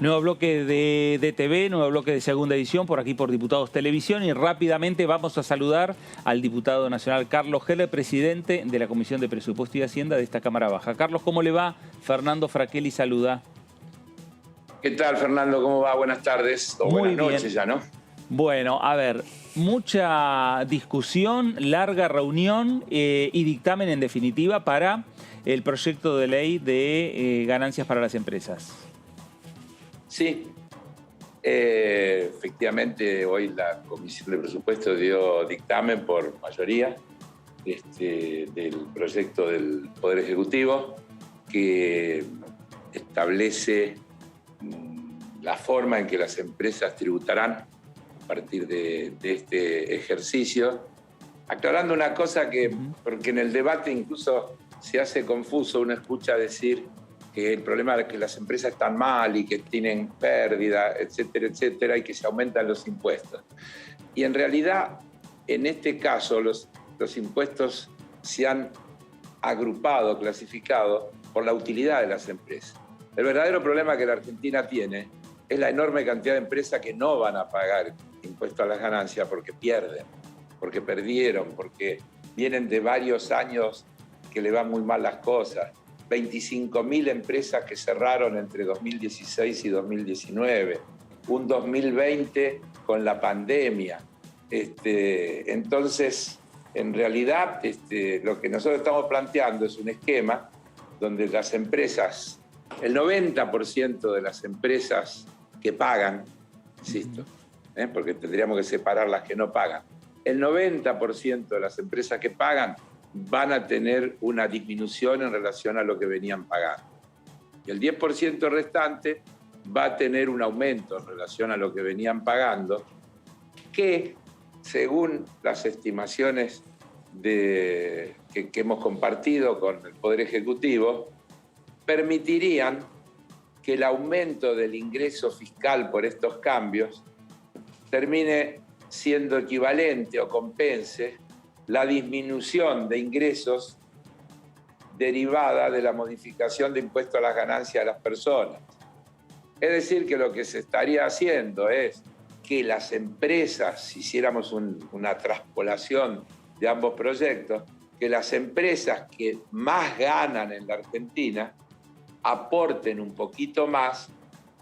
Nuevo bloque de TV, nuevo bloque de segunda edición, por aquí por Diputados Televisión. Y rápidamente vamos a saludar al diputado nacional Carlos Heller, presidente de la Comisión de Presupuesto y Hacienda de esta Cámara Baja. Carlos, ¿cómo le va? Fernando Fraquelli saluda. ¿Qué tal, Fernando? ¿Cómo va? Buenas tardes. O buenas noches ya, ¿no? Bueno, a ver, mucha discusión, larga reunión y dictamen en definitiva para el proyecto de ley de ganancias para las empresas. Sí, efectivamente hoy la Comisión de Presupuesto dio dictamen por mayoría del proyecto del Poder Ejecutivo que establece la forma en que las empresas tributarán a partir de este ejercicio, aclarando una cosa que, porque en el debate incluso se hace confuso, uno escucha decir que el problema es que las empresas están mal y que tienen pérdida, etcétera, etcétera, y que se aumentan los impuestos. Y en realidad, en este caso, los impuestos se han agrupado, clasificado por la utilidad de las empresas. El verdadero problema que la Argentina tiene es la enorme cantidad de empresas que no van a pagar impuesto a las ganancias porque pierden, porque perdieron, porque vienen de varios años que le van muy mal las cosas. 25.000 empresas que cerraron entre 2016 y 2019, un 2020 con la pandemia. Entonces, en realidad, lo que nosotros estamos planteando es un esquema donde las empresas, el 90% de las empresas que pagan, insisto, porque tendríamos que separar las que no pagan, el 90% de las empresas que pagan van a tener una disminución en relación a lo que venían pagando. Y el 10% restante va a tener un aumento en relación a lo que venían pagando, que según las estimaciones que hemos compartido con el Poder Ejecutivo, permitirían que el aumento del ingreso fiscal por estos cambios termine siendo equivalente o compense la disminución de ingresos derivada de la modificación de impuesto a las ganancias de las personas. Es decir, que lo que se estaría haciendo es que las empresas, si hiciéramos una traspolación de ambos proyectos, que las empresas que más ganan en la Argentina aporten un poquito más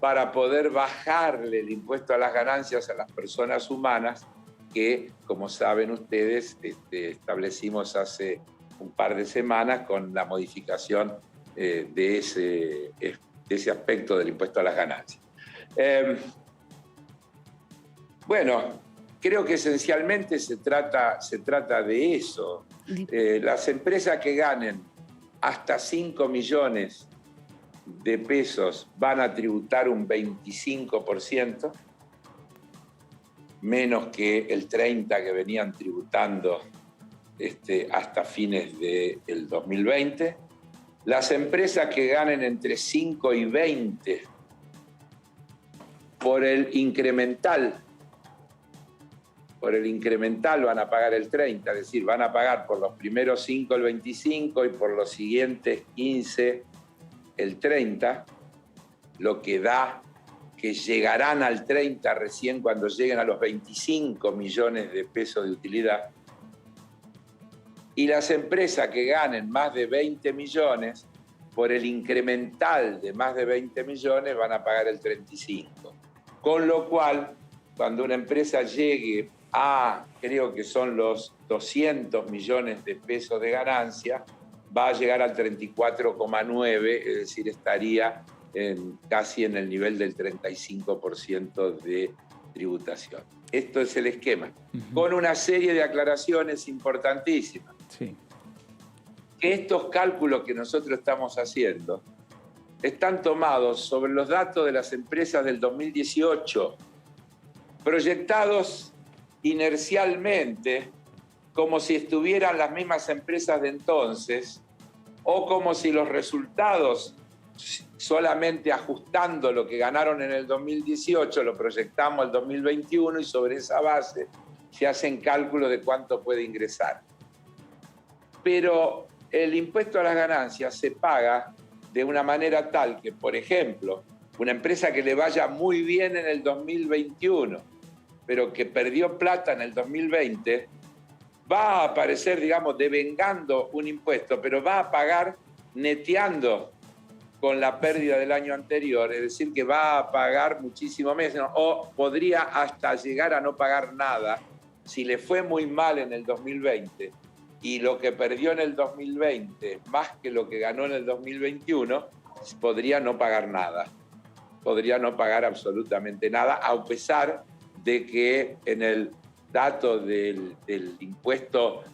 para poder bajarle el impuesto a las ganancias a las personas humanas que, como saben ustedes, establecimos hace un par de semanas con la modificación de ese aspecto del impuesto a las ganancias. Bueno, creo que esencialmente se trata de eso. Las empresas que ganen hasta 5 millones de pesos van a tributar un 25%, menos que el 30% que venían tributando hasta fines del 2020. Las empresas que ganen entre 5 y 20 por el incremental van a pagar el 30%, es decir, van a pagar por los primeros 5 el 25% y por los siguientes 15 el 30%, lo que da que llegarán al 30% recién cuando lleguen a los 25 millones de pesos de utilidad. Y las empresas que ganen más de 20 millones, por el incremental de más de 20 millones, van a pagar el 35%. Con lo cual, cuando una empresa llegue a, creo que son los 200 millones de pesos de ganancia, va a llegar al 34,9%, es decir, estaría casi en el nivel del 35% de tributación. Esto es el esquema, con una serie de aclaraciones importantísimas. Sí. Que estos cálculos que nosotros estamos haciendo están tomados sobre los datos de las empresas del 2018, proyectados inercialmente como si estuvieran las mismas empresas de entonces o como si los resultados, solamente ajustando lo que ganaron en el 2018, lo proyectamos al 2021 y sobre esa base se hacen cálculos de cuánto puede ingresar. Pero el impuesto a las ganancias se paga de una manera tal que, por ejemplo, una empresa que le vaya muy bien en el 2021, pero que perdió plata en el 2020, va a aparecer, digamos, devengando un impuesto, pero va a pagar neteando con la pérdida del año anterior, es decir, que va a pagar muchísimo menos, o podría hasta llegar a no pagar nada si le fue muy mal en el 2020 y lo que perdió en el 2020 más que lo que ganó en el 2021, podría no pagar nada, podría no pagar absolutamente nada, a pesar de que en el dato del impuesto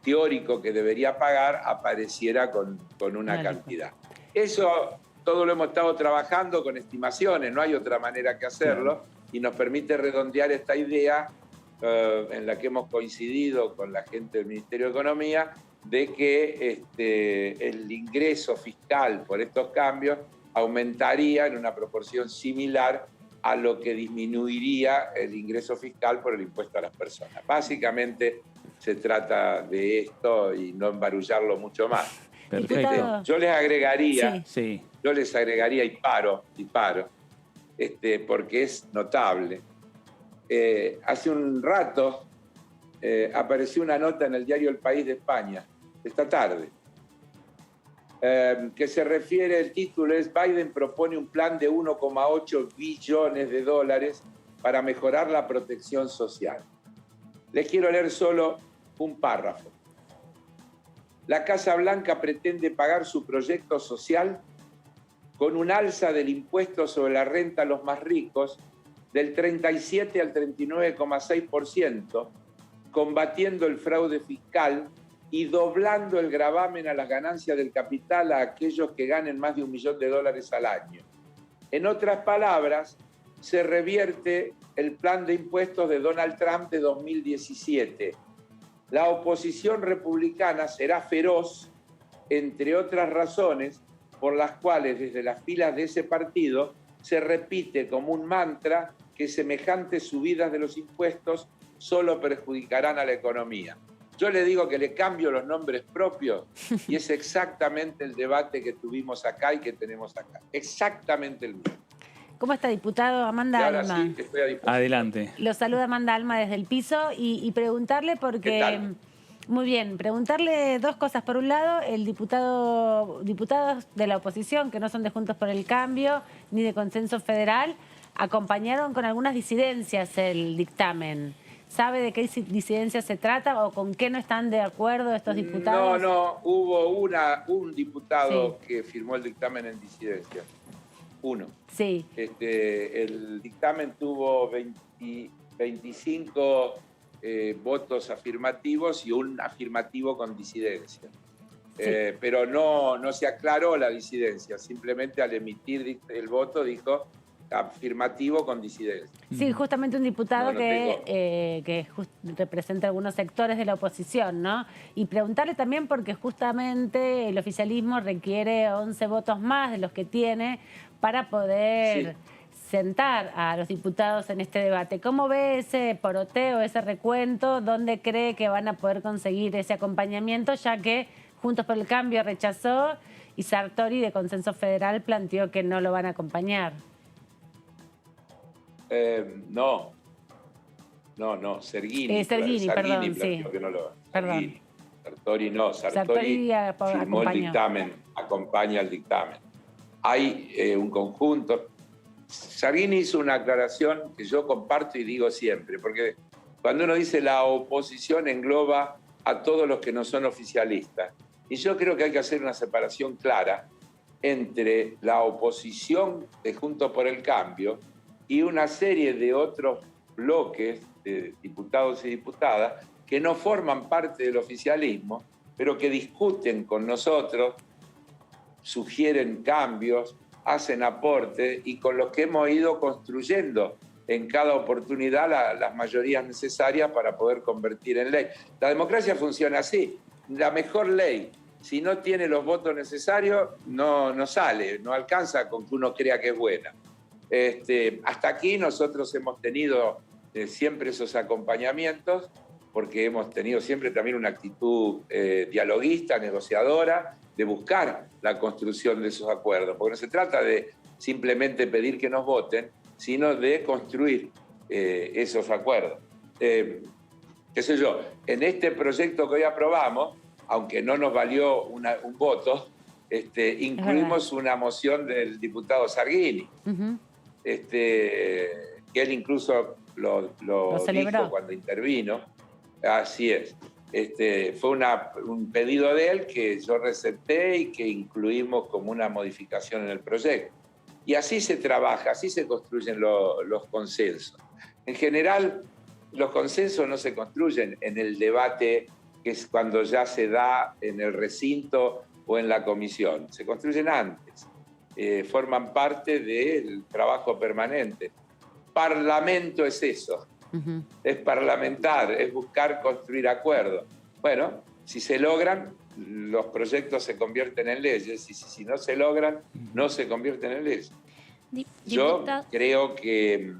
teórico que debería pagar apareciera con una cantidad. Eso todo lo hemos estado trabajando con estimaciones, no hay otra manera que hacerlo, y nos permite redondear esta idea en la que hemos coincidido con la gente del Ministerio de Economía, de que el ingreso fiscal por estos cambios aumentaría en una proporción similar a lo que disminuiría el ingreso fiscal por el impuesto a las personas. Básicamente se trata de esto y no embarullarlo mucho más. Perfecto. Yo les agregaría, Sí. y paro, porque es notable. Hace un rato apareció una nota en el diario El País de España, esta tarde, que se refiere, el título es: Biden propone un plan de 1,8 billones de dólares para mejorar la protección social. Les quiero leer solo un párrafo. La Casa Blanca pretende pagar su proyecto social con un alza del impuesto sobre la renta a los más ricos del 37 al 39,6%, combatiendo el fraude fiscal y doblando el gravamen a las ganancias del capital a aquellos que ganen más de $1 millón al año. En otras palabras, se revierte el plan de impuestos de Donald Trump de 2017. La oposición republicana será feroz, entre otras razones, por las cuales desde las filas de ese partido se repite como un mantra que semejantes subidas de los impuestos solo perjudicarán a la economía. Yo le digo que le cambio los nombres propios y es exactamente el debate que tuvimos acá y que tenemos acá. Exactamente el mismo. ¿Cómo está, diputado? Amanda Ahora Alma. sí, estoy a disposición. Adelante. Lo saluda Amanda Alma desde el piso y preguntarle porque... ¿Qué tal? Muy bien, preguntarle dos cosas. Por un lado, diputados de la oposición, que no son de Juntos por el Cambio ni de Consenso Federal, acompañaron con algunas disidencias el dictamen. ¿Sabe de qué disidencias se trata o con qué no están de acuerdo estos diputados? No, hubo un diputado que firmó el dictamen en disidencia. Uno. Sí. El dictamen tuvo 25 votos afirmativos y un afirmativo con disidencia. Sí. Pero no se aclaró la disidencia, simplemente al emitir el voto dijo afirmativo con disidencia. Sí, justamente un diputado No que representa algunos sectores de la oposición, ¿no? Y preguntarle también porque justamente el oficialismo requiere 11 votos más de los que tiene para poder sentar a los diputados en este debate. ¿Cómo ve ese poroteo, ese recuento? ¿Dónde cree que van a poder conseguir ese acompañamiento? Ya que Juntos por el Cambio rechazó y Sartori de Consenso Federal planteó que no lo van a acompañar. No, Serguini. Serguini, perdón, sí. Que no lo, Perdón. Serguini. Sartori no, Sartori firmó el dictamen, acompaña el dictamen. Hay un conjunto. Serguini hizo una aclaración que yo comparto y digo siempre, porque cuando uno dice la oposición engloba a todos los que no son oficialistas. Y yo creo que hay que hacer una separación clara entre la oposición de Juntos por el Cambio y una serie de otros bloques de diputados y diputadas que no forman parte del oficialismo, pero que discuten con nosotros, sugieren cambios, hacen aportes y con los que hemos ido construyendo en cada oportunidad las mayorías necesarias para poder convertir en ley. La democracia funciona así. La mejor ley, si no tiene los votos necesarios, no sale, no alcanza con que uno crea que es buena. Hasta aquí nosotros hemos tenido siempre esos acompañamientos, porque hemos tenido siempre también una actitud dialoguista, negociadora, de buscar la construcción de esos acuerdos, porque no se trata de simplemente pedir que nos voten, sino de construir esos acuerdos. Qué sé yo, en este proyecto que hoy aprobamos, aunque no nos valió un voto, incluimos una moción del diputado Sarguini, que él incluso lo dijo cuando intervino. Así es. Fue un pedido de él que yo recepté y que incluimos como una modificación en el proyecto. Y así se trabaja, así se construyen los consensos. En general, los consensos no se construyen en el debate, que es cuando ya se da en el recinto o en la comisión. Se construyen antes, forman parte del trabajo permanente. Parlamento es eso. Es parlamentar, es buscar construir acuerdos. Bueno, si se logran, los proyectos se convierten en leyes, y si no se logran, no se convierten en leyes. Yo creo que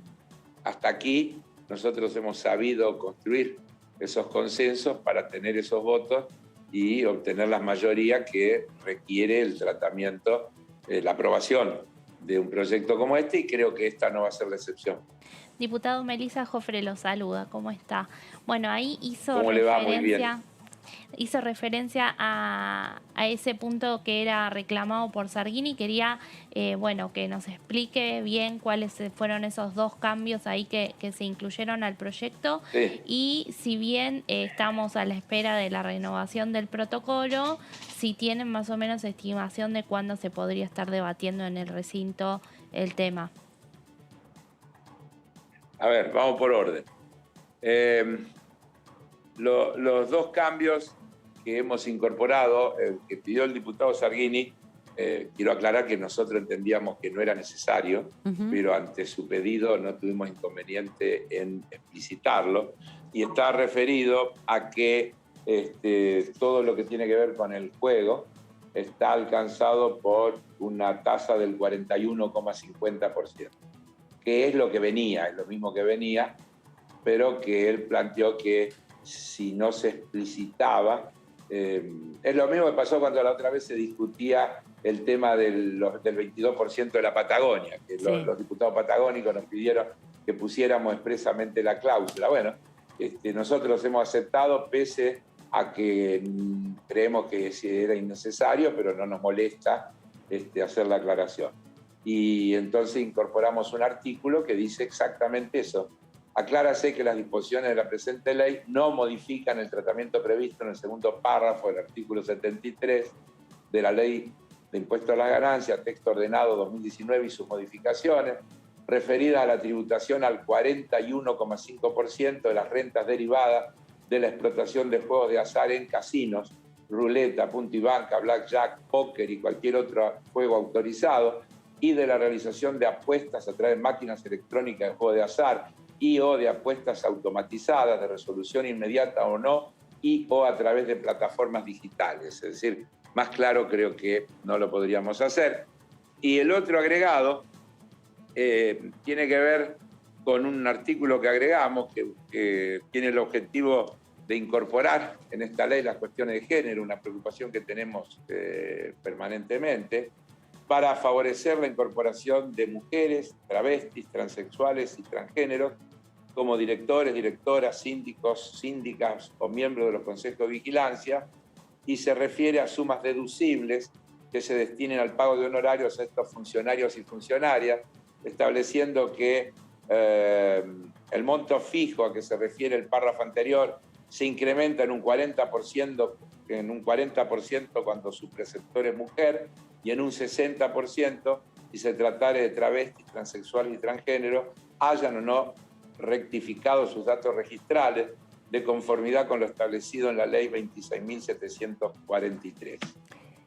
hasta aquí nosotros hemos sabido construir esos consensos para tener esos votos y obtener la mayoría que requiere el tratamiento, la aprobación de un proyecto como este, y creo que esta no va a ser la excepción. Diputado, Melissa Jofre lo saluda, ¿cómo está? Bueno, ahí hizo referencia a ese punto que era reclamado por Sarguini. Quería, bueno, que nos explique bien cuáles fueron esos dos cambios ahí que se incluyeron al proyecto. Sí. Y si bien estamos a la espera de la renovación del protocolo, si tienen más o menos estimación de cuándo se podría estar debatiendo en el recinto el tema. A ver, vamos por orden. Los dos cambios que hemos incorporado, que pidió el diputado Sarguini, quiero aclarar que nosotros entendíamos que no era necesario, pero ante su pedido no tuvimos inconveniente en explicitarlo, y está referido a que todo lo que tiene que ver con el juego está alcanzado por una tasa del 41,50%. que es lo que venía, es lo mismo que venía, pero que él planteó que si no se explicitaba, es lo mismo que pasó cuando la otra vez se discutía el tema del 22% de la Patagonia, que los diputados patagónicos nos pidieron que pusiéramos expresamente la cláusula. Bueno, nosotros hemos aceptado pese a que creemos que era innecesario, pero no nos molesta hacer la aclaración. Y entonces incorporamos un artículo que dice exactamente eso. Aclárase que las disposiciones de la presente ley no modifican el tratamiento previsto en el segundo párrafo del artículo 73 de la Ley de Impuesto a la Ganancia, texto ordenado 2019 y sus modificaciones, referida a la tributación al 41,5% de las rentas derivadas de la explotación de juegos de azar en casinos, ruleta, punto y banca, blackjack, póker y cualquier otro juego autorizado, y de la realización de apuestas a través de máquinas electrónicas de juego de azar y o de apuestas automatizadas de resolución inmediata o no, y o a través de plataformas digitales. Es decir, más claro creo que no lo podríamos hacer. Y el otro agregado tiene que ver con un artículo que agregamos que tiene el objetivo de incorporar en esta ley las cuestiones de género, una preocupación que tenemos permanentemente, para favorecer la incorporación de mujeres, travestis, transexuales y transgéneros como directores, directoras, síndicos, síndicas o miembros de los consejos de vigilancia, y se refiere a sumas deducibles que se destinen al pago de honorarios a estos funcionarios y funcionarias, estableciendo que el monto fijo a que se refiere el párrafo anterior se incrementa en un 40%, cuando su preceptor es mujer, y en un 60% si se tratare de travestis, transexuales y transgénero, hayan o no rectificado sus datos registrales de conformidad con lo establecido en la Ley 26.743.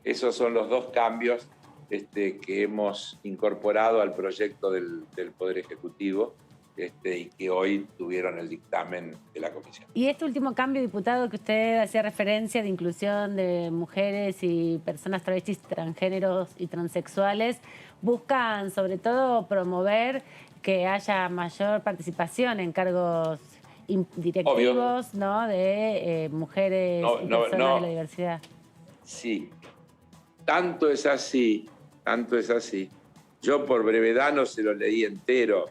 Esos son los dos cambios que hemos incorporado al proyecto del Poder Ejecutivo, y que hoy tuvieron el dictamen de la Comisión. Y este último cambio, diputado, que usted hacía referencia de inclusión de mujeres y personas travestis, transgéneros y transexuales, buscan sobre todo promover que haya mayor participación en cargos directivos, ¿no?, de mujeres y personas de la diversidad. Sí, tanto es así Yo por brevedad no se lo leí entero.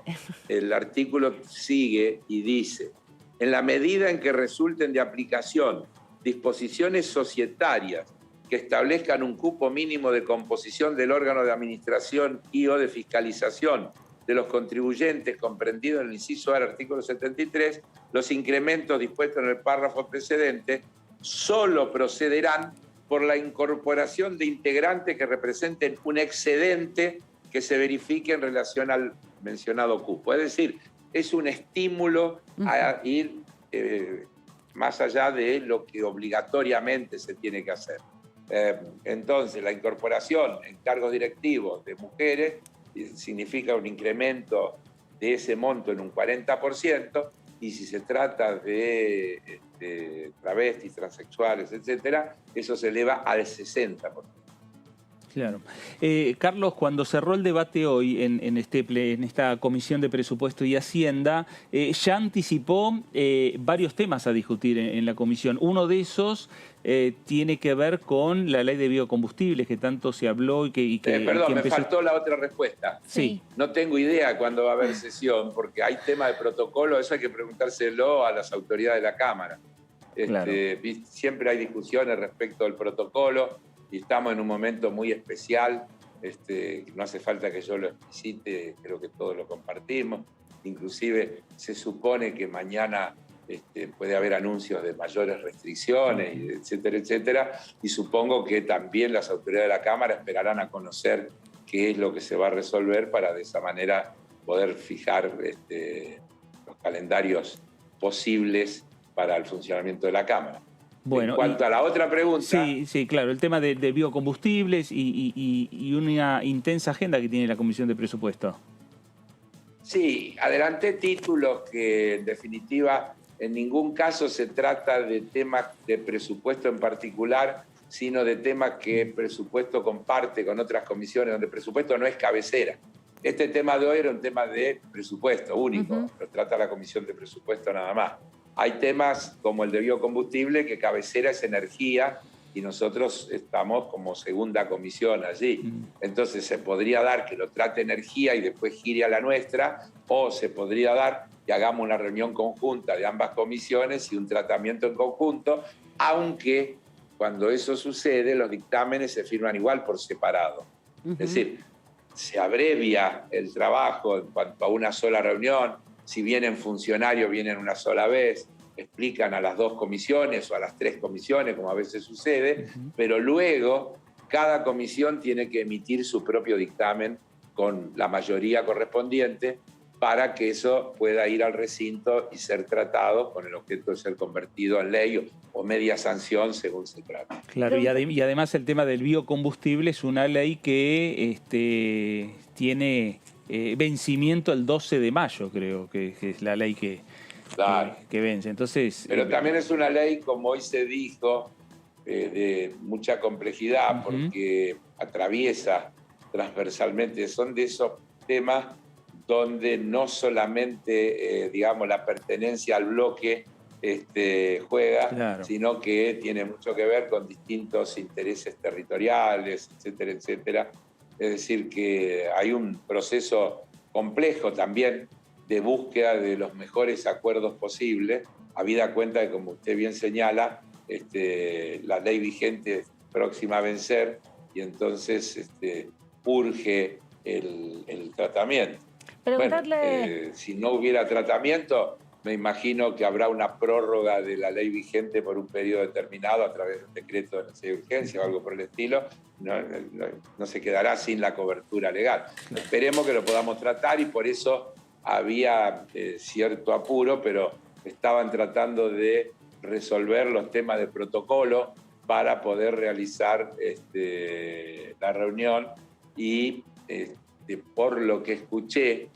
El artículo sigue y dice: en la medida en que resulten de aplicación disposiciones societarias que establezcan un cupo mínimo de composición del órgano de administración y o de fiscalización de los contribuyentes comprendido en el inciso A del artículo 73, los incrementos dispuestos en el párrafo precedente solo procederán por la incorporación de integrantes que representen un excedente que se verifique en relación al mencionado cupo. Es decir, es un estímulo a ir más allá de lo que obligatoriamente se tiene que hacer. Entonces, la incorporación en cargos directivos de mujeres significa un incremento de ese monto en un 40%, y si se trata de travestis, transexuales, etcétera, eso se eleva al 60%. Claro. Carlos, cuando cerró el debate hoy en esta Comisión de Presupuesto y Hacienda, ya anticipó varios temas a discutir en la comisión. Uno de esos tiene que ver con la ley de biocombustibles, que tanto se habló y que perdón, me faltó la otra respuesta. Sí. No tengo idea cuándo va a haber sesión, porque hay tema de protocolo, eso hay que preguntárselo a las autoridades de la Cámara. Claro. Siempre hay discusiones respecto al protocolo, y estamos en un momento muy especial. No hace falta que yo lo explicite, creo que todos lo compartimos. Inclusive se supone que mañana puede haber anuncios de mayores restricciones, etcétera, etcétera, y supongo que también las autoridades de la Cámara esperarán a conocer qué es lo que se va a resolver para de esa manera poder fijar los calendarios posibles para el funcionamiento de la Cámara. Bueno, en cuanto a la otra pregunta... Sí, claro, el tema de biocombustibles y una intensa agenda que tiene la Comisión de Presupuesto. Sí, adelanté títulos que en definitiva en ningún caso se trata de temas de presupuesto en particular, sino de temas que el presupuesto comparte con otras comisiones donde el presupuesto no es cabecera. Este tema de hoy era un tema de presupuesto único, lo trata la Comisión de Presupuesto nada más. Hay temas como el de biocombustible, que cabecera es energía, y nosotros estamos como segunda comisión allí. Entonces se podría dar que lo trate energía y después gire a la nuestra, o se podría dar que hagamos una reunión conjunta de ambas comisiones y un tratamiento en conjunto, aunque cuando eso sucede los dictámenes se firman igual por separado. Es decir, se abrevia el trabajo en cuanto a una sola reunión. Si vienen funcionarios, vienen una sola vez, explican a las dos comisiones o a las tres comisiones, como a veces sucede, pero luego cada comisión tiene que emitir su propio dictamen con la mayoría correspondiente para que eso pueda ir al recinto y ser tratado con el objeto de ser convertido en ley o media sanción según se trate. Claro, y además el tema del biocombustible es una ley que tiene vencimiento el 12 de mayo, creo que es la ley que vence. Entonces, pero también es una ley, como hoy se dijo, de mucha complejidad, porque atraviesa transversalmente. Son de esos temas donde no solamente, digamos, la pertenencia al bloque juega, claro, sino que tiene mucho que ver con distintos intereses territoriales, etcétera, etcétera. Es decir, que hay un proceso complejo también de búsqueda de los mejores acuerdos posibles, habida cuenta de, como usted bien señala, la ley vigente es próxima a vencer, y entonces urge el tratamiento. Bueno, si no hubiera tratamiento, me imagino que habrá una prórroga de la ley vigente por un periodo determinado a través de un decreto de necesidad de urgencia o algo por el estilo. No se quedará sin la cobertura legal. Esperemos que lo podamos tratar, y por eso había cierto apuro, pero estaban tratando de resolver los temas de protocolo para poder realizar la reunión, y por lo que escuché,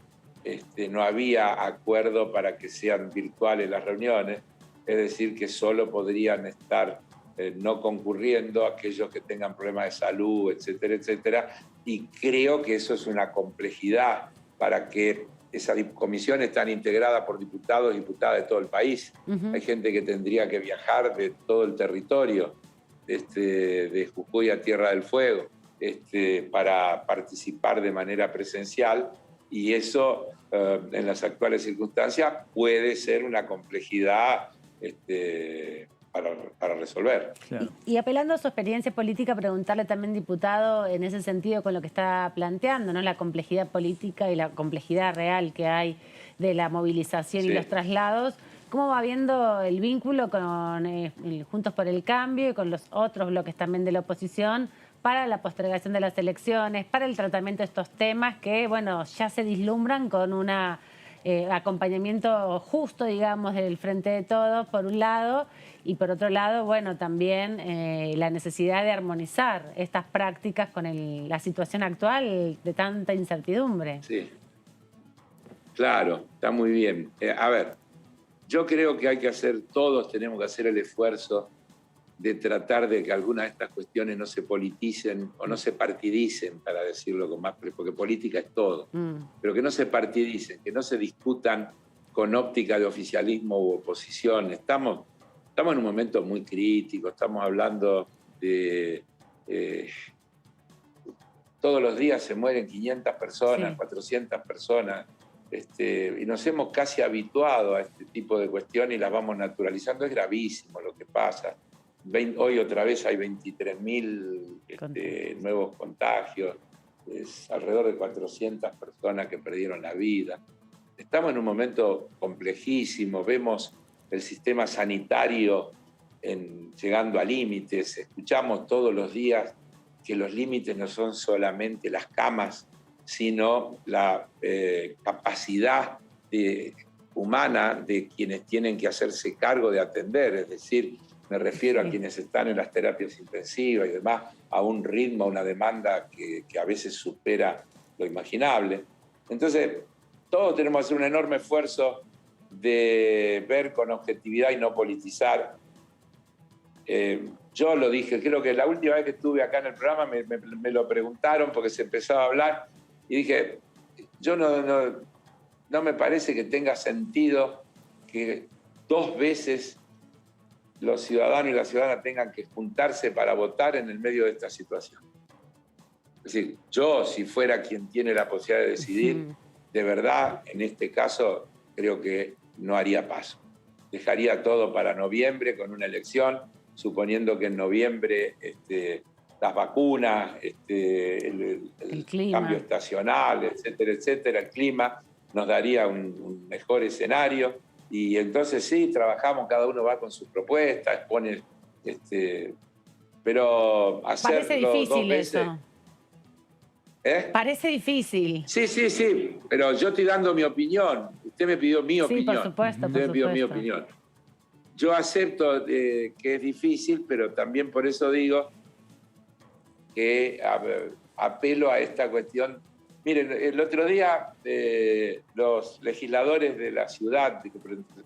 no había acuerdo para que sean virtuales las reuniones, es decir, que solo podrían estar no concurriendo aquellos que tengan problemas de salud, etcétera, etcétera, y creo que eso es una complejidad para que esas comisiones están integradas por diputados y diputadas de todo el país. Hay gente que tendría que viajar de todo el territorio, de Jujuy a Tierra del Fuego. para participar de manera presencial, y eso en las actuales circunstancias puede ser una complejidad para resolver. Claro. Y apelando a su experiencia política, preguntarle también, diputado, en ese sentido con lo que está planteando, ¿no? La complejidad política y la complejidad real que hay de la movilización Sí. y los traslados. ¿Cómo va viendo el vínculo con el Juntos por el Cambio y con los otros bloques también de la oposición para la postergación de las elecciones, para el tratamiento de estos temas que, bueno, ya se vislumbran con un acompañamiento justo, digamos, del Frente de Todos, por un lado, y por otro lado, bueno, también la necesidad de armonizar estas prácticas con la situación actual de tanta incertidumbre? Sí, claro, está muy bien. A ver, yo creo que hay que hacer, todos tenemos que hacer el esfuerzo de tratar de que algunas de estas cuestiones no se politicen o no se partidicen, para decirlo con más, porque política es todo, pero que no se partidicen, que no se discutan con óptica de oficialismo u oposición. Estamos en un momento muy crítico, estamos hablando de... todos los días se mueren 500 personas, Sí. 400 personas, y nos hemos casi habituado a este tipo de cuestiones y las vamos naturalizando. Es gravísimo lo que pasa. Hoy otra vez hay 23.000 nuevos contagios, es alrededor de 400 personas que perdieron la vida. Estamos en un momento complejísimo, vemos el sistema sanitario llegando a límites, escuchamos todos los días que los límites no son solamente las camas, sino la capacidad humana de quienes tienen que hacerse cargo de atender, es decir, me refiero a quienes están en las terapias intensivas y demás, a un ritmo, a una demanda que a veces supera lo imaginable. Entonces, todos tenemos que hacer un enorme esfuerzo de ver con objetividad y no politizar. Yo lo dije, creo que la última vez que estuve acá en el programa me lo preguntaron porque se empezaba a hablar y dije, yo no me parece que tenga sentido que 2 veces los ciudadanos y las ciudadanas tengan que juntarse para votar en el medio de esta situación. Es decir, yo, si fuera quien tiene la posibilidad de decidir, de verdad, en este caso, creo que no haría paso. Dejaría todo para noviembre con una elección, suponiendo que en noviembre las vacunas, el cambio estacional, etcétera, el clima, nos daría un mejor escenario. Y entonces sí, trabajamos, cada uno va con sus propuestas, expone, pero hacerlo Parece difícil 2 veces... eso. Parece difícil. Sí, pero yo estoy dando mi opinión. Usted me pidió mi opinión. Por supuesto, Usted me pidió mi opinión. Yo acepto que es difícil, pero también por eso digo que apelo a esta cuestión. Miren, el otro día los legisladores de la ciudad, que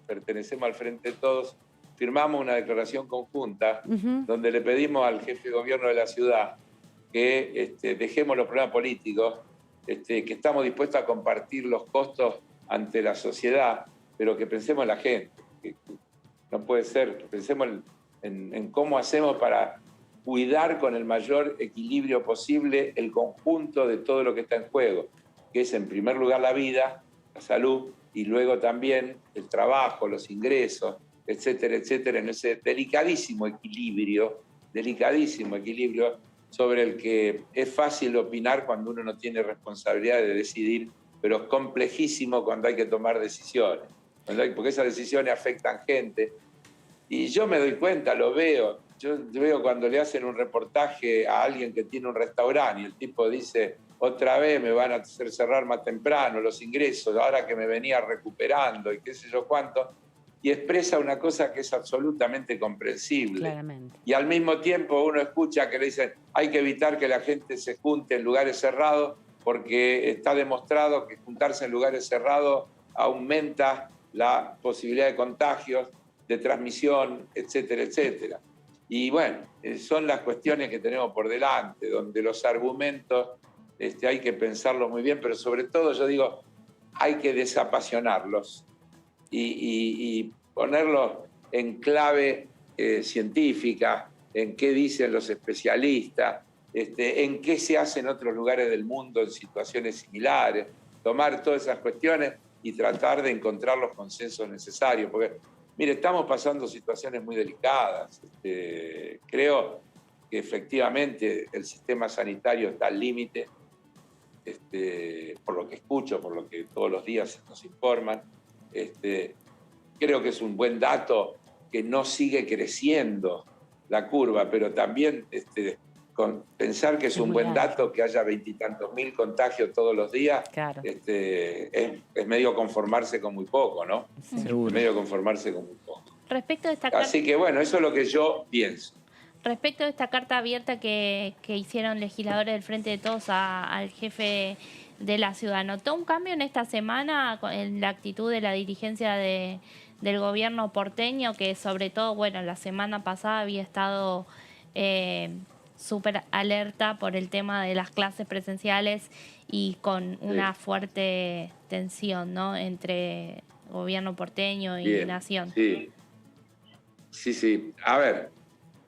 pertenecemos al Frente de Todos, firmamos una declaración conjunta donde le pedimos al jefe de gobierno de la ciudad que dejemos los problemas políticos, que estamos dispuestos a compartir los costos ante la sociedad, pero que pensemos en la gente. Que no puede ser, pensemos en cómo hacemos para cuidar con el mayor equilibrio posible el conjunto de todo lo que está en juego, que es en primer lugar la vida, la salud, y luego también el trabajo, los ingresos, etcétera, en ese delicadísimo equilibrio sobre el que es fácil opinar cuando uno no tiene responsabilidad de decidir, pero es complejísimo cuando hay que tomar decisiones, porque esas decisiones afectan gente. Y yo me doy cuenta, lo veo. Yo veo cuando le hacen un reportaje a alguien que tiene un restaurante y el tipo dice, otra vez me van a hacer cerrar más temprano los ingresos, ahora que me venía recuperando y qué sé yo cuánto, y expresa una cosa que es absolutamente comprensible. Claramente. Y al mismo tiempo uno escucha que le dicen, hay que evitar que la gente se junte en lugares cerrados porque está demostrado que juntarse en lugares cerrados aumenta la posibilidad de contagios, de transmisión, etcétera. Y bueno, son las cuestiones que tenemos por delante, donde los argumentos hay que pensarlos muy bien, pero sobre todo yo digo, hay que desapasionarlos y ponerlos en clave científica, en qué dicen los especialistas, en qué se hace en otros lugares del mundo en situaciones similares, tomar todas esas cuestiones y tratar de encontrar los consensos necesarios. Porque, mire, estamos pasando situaciones muy delicadas. Creo que efectivamente el sistema sanitario está al límite, por lo que escucho, por lo que todos los días nos informan. Creo que es un buen dato que no sigue creciendo la curva, pero también pensar que es un buen dato que haya 20 y tantos mil contagios todos los días, Claro. es medio conformarse con muy poco, ¿no? Sí. Seguro. Es medio conformarse con muy poco. Respecto de esta Así que bueno, eso es lo que yo pienso. Respecto de esta carta abierta que hicieron legisladores del Frente de Todos al jefe de la ciudad, ¿notó un cambio en esta semana en la actitud de la dirigencia del gobierno porteño, que sobre todo, bueno, la semana pasada había estado súper alerta por el tema de las clases presenciales y con una fuerte tensión, ¿no?, entre gobierno porteño y Bien, nación? Sí. A ver,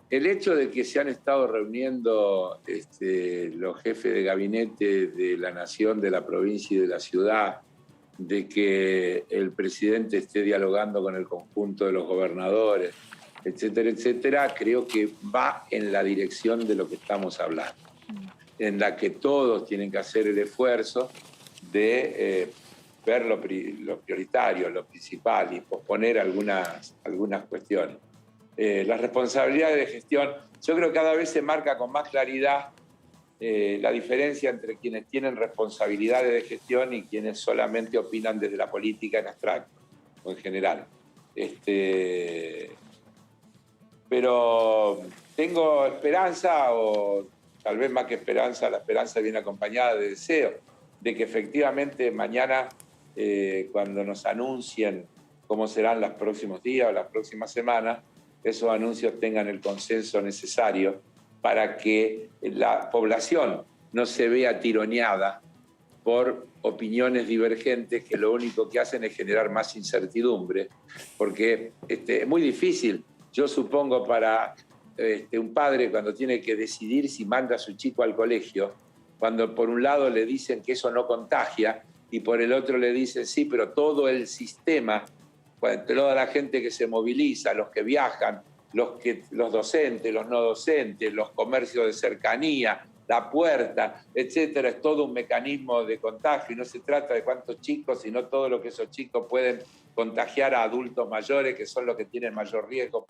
el hecho de que se han estado reuniendo los jefes de gabinete de la nación, de la provincia y de la ciudad, de que el presidente esté dialogando con el conjunto de los gobernadores, etcétera, creo que va en la dirección de lo que estamos hablando, en la que todos tienen que hacer el esfuerzo de ver lo prioritario, lo principal y posponer algunas cuestiones. Las responsabilidades de gestión, yo creo que cada vez se marca con más claridad la diferencia entre quienes tienen responsabilidades de gestión y quienes solamente opinan desde la política en abstracto o en general. Pero tengo esperanza, o tal vez más que esperanza, la esperanza viene acompañada de deseo, de que efectivamente mañana, cuando nos anuncien cómo serán los próximos días o las próximas semanas, esos anuncios tengan el consenso necesario para que la población no se vea tironeada por opiniones divergentes que lo único que hacen es generar más incertidumbre, porque es muy difícil, yo supongo, para un padre cuando tiene que decidir si manda a su chico al colegio, cuando por un lado le dicen que eso no contagia y por el otro le dicen sí, pero todo el sistema, toda la gente que se moviliza, los que viajan, los docentes, los no docentes, los comercios de cercanía, la puerta, etcétera, es todo un mecanismo de contagio y no se trata de cuántos chicos, sino todo lo que esos chicos pueden contagiar a adultos mayores, que son los que tienen mayor riesgo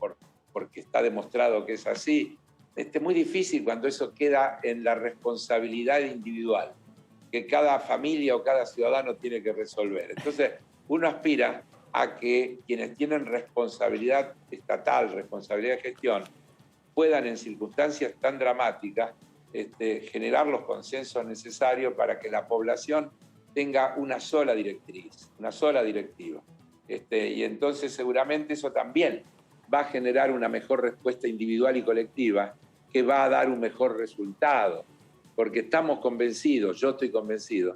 porque está demostrado que es así. Es muy difícil cuando eso queda en la responsabilidad individual, que cada familia o cada ciudadano tiene que resolver. Entonces, uno aspira a que quienes tienen responsabilidad estatal, responsabilidad de gestión, puedan en circunstancias tan dramáticas generar los consensos necesarios para que la población tenga una sola directriz, una sola directiva. Y entonces seguramente eso también va a generar una mejor respuesta individual y colectiva que va a dar un mejor resultado, porque estamos convencidos, yo estoy convencido,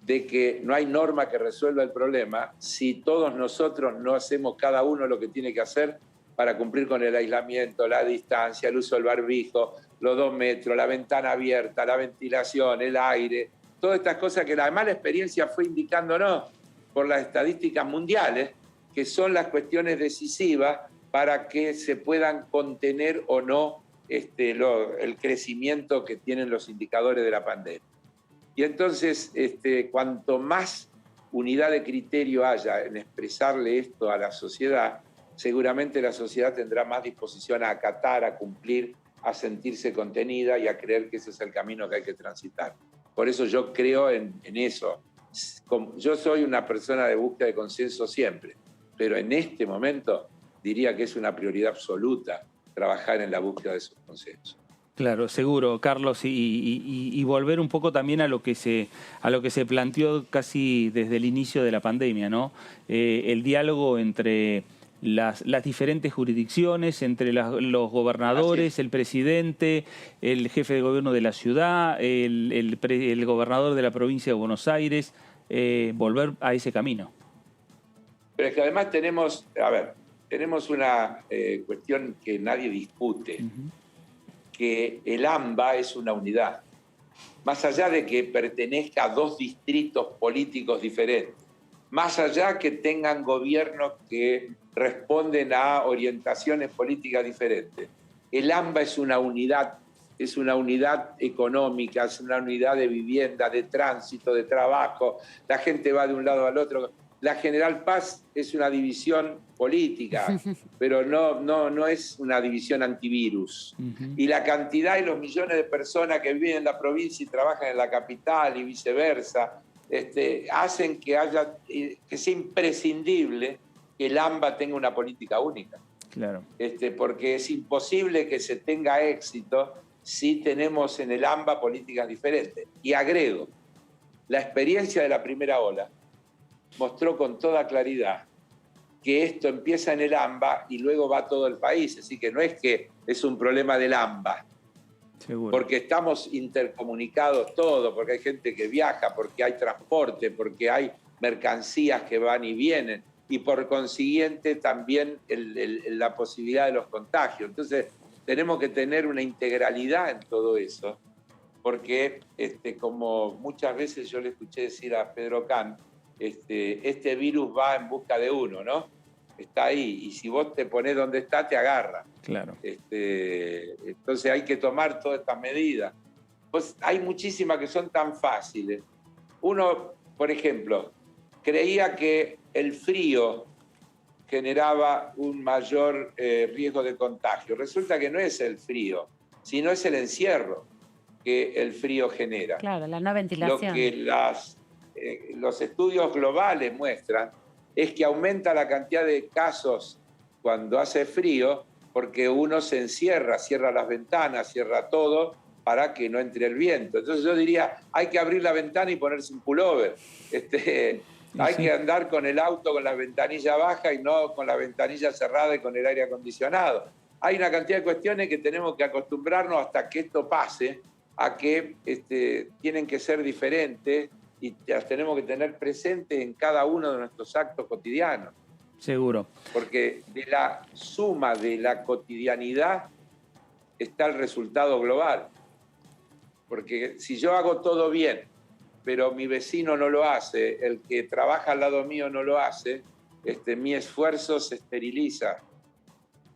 de que no hay norma que resuelva el problema si todos nosotros no hacemos cada uno lo que tiene que hacer para cumplir con el aislamiento, la distancia, el uso del barbijo, los 2 metros, la ventana abierta, la ventilación, el aire, todas estas cosas que además la experiencia fue indicándonos por las estadísticas mundiales, que son las cuestiones decisivas para que se puedan contener o no el crecimiento que tienen los indicadores de la pandemia. Y entonces, cuanto más unidad de criterio haya en expresarle esto a la sociedad, seguramente la sociedad tendrá más disposición a acatar, a cumplir, a sentirse contenida y a creer que ese es el camino que hay que transitar. Por eso yo creo en eso. Yo soy una persona de búsqueda de consenso siempre, pero en este momento diría que es una prioridad absoluta trabajar en la búsqueda de esos consensos. Claro, seguro, Carlos, y volver un poco también a lo que se planteó casi desde el inicio de la pandemia, ¿no? El diálogo entre las diferentes jurisdicciones, entre los gobernadores, el presidente, el jefe de gobierno de la ciudad, el gobernador de la provincia de Buenos Aires, volver a ese camino. Pero es que además tenemos una cuestión que nadie discute. que el AMBA es una unidad, más allá de que pertenezca a dos distritos políticos diferentes, más allá que tengan gobiernos que responden a orientaciones políticas diferentes. El AMBA es una unidad económica, es una unidad de vivienda, de tránsito, de trabajo, la gente va de un lado al otro. La General Paz es una división política, pero no es una división antivirus. Y la cantidad y los millones de personas que viven en la provincia y trabajan en la capital y viceversa, hacen que sea imprescindible que el AMBA tenga una política única. Claro. Porque es imposible que se tenga éxito si tenemos en el AMBA políticas diferentes. Y agrego, la experiencia de la primera ola mostró con toda claridad que esto empieza en el AMBA y luego va a todo el país. Así que no es que es un problema del AMBA. Seguro. Porque estamos intercomunicados todos, porque hay gente que viaja, porque hay transporte, porque hay mercancías que van y vienen, y por consiguiente también la posibilidad de los contagios. Entonces tenemos que tener una integralidad en todo eso, porque como muchas veces yo le escuché decir a Pedro Can, este virus va en busca de uno, ¿no? Está ahí, y si vos te ponés donde está, te agarra. Claro. Entonces hay que tomar todas estas medidas. Pues hay muchísimas que son tan fáciles. Uno, por ejemplo, creía que el frío generaba un mayor riesgo de contagio. Resulta que no es el frío, sino es el encierro que el frío genera. Claro, la no ventilación. Lo que los estudios globales muestran es que aumenta la cantidad de casos cuando hace frío porque uno se encierra, cierra las ventanas, cierra todo para que no entre el viento. Entonces yo diría, hay que abrir la ventana y ponerse un pullover. Hay que andar con el auto con la ventanilla baja y no con la ventanilla cerrada y con el aire acondicionado. Hay una cantidad de cuestiones que tenemos que acostumbrarnos hasta que esto pase, a que tienen que ser diferentes y las tenemos que tener presentes en cada uno de nuestros actos cotidianos. Seguro. Porque de la suma de la cotidianidad está el resultado global. Porque si yo hago todo bien, pero mi vecino no lo hace, el que trabaja al lado mío no lo hace, mi esfuerzo se esteriliza.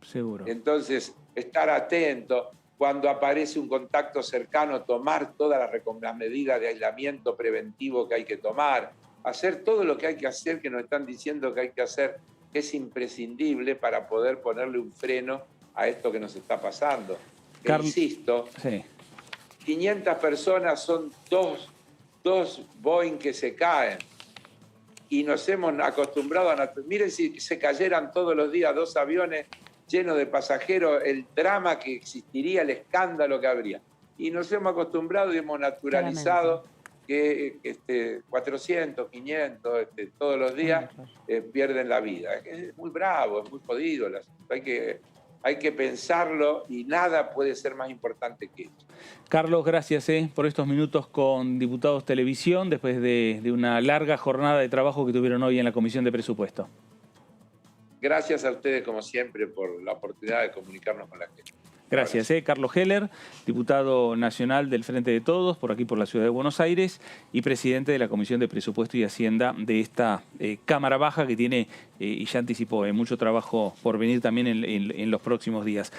Seguro. Entonces, estar atento. Cuando aparece un contacto cercano, tomar todas las medidas de aislamiento preventivo que hay que tomar, hacer todo lo que hay que hacer, que nos están diciendo que hay que hacer, que es imprescindible para poder ponerle un freno a esto que nos está pasando. Insisto, sí. 500 personas son dos Boeing que se caen y nos hemos acostumbrado a... Miren si se cayeran todos los días 2 aviones lleno de pasajeros, el drama que existiría, el escándalo que habría. Y nos hemos acostumbrado y hemos naturalizado que 400, 500, todos los días pierden la vida. Es muy bravo, es muy jodido. Hay que pensarlo y nada puede ser más importante que esto. Carlos, gracias por estos minutos con Diputados Televisión, después de una larga jornada de trabajo que tuvieron hoy en la Comisión de Presupuesto. Gracias a ustedes, como siempre, por la oportunidad de comunicarnos con la gente. Gracias, Carlos Heller, diputado nacional del Frente de Todos, por aquí por la Ciudad de Buenos Aires, y presidente de la Comisión de Presupuesto y Hacienda de esta Cámara Baja que tiene, y ya anticipó, mucho trabajo por venir también en los próximos días.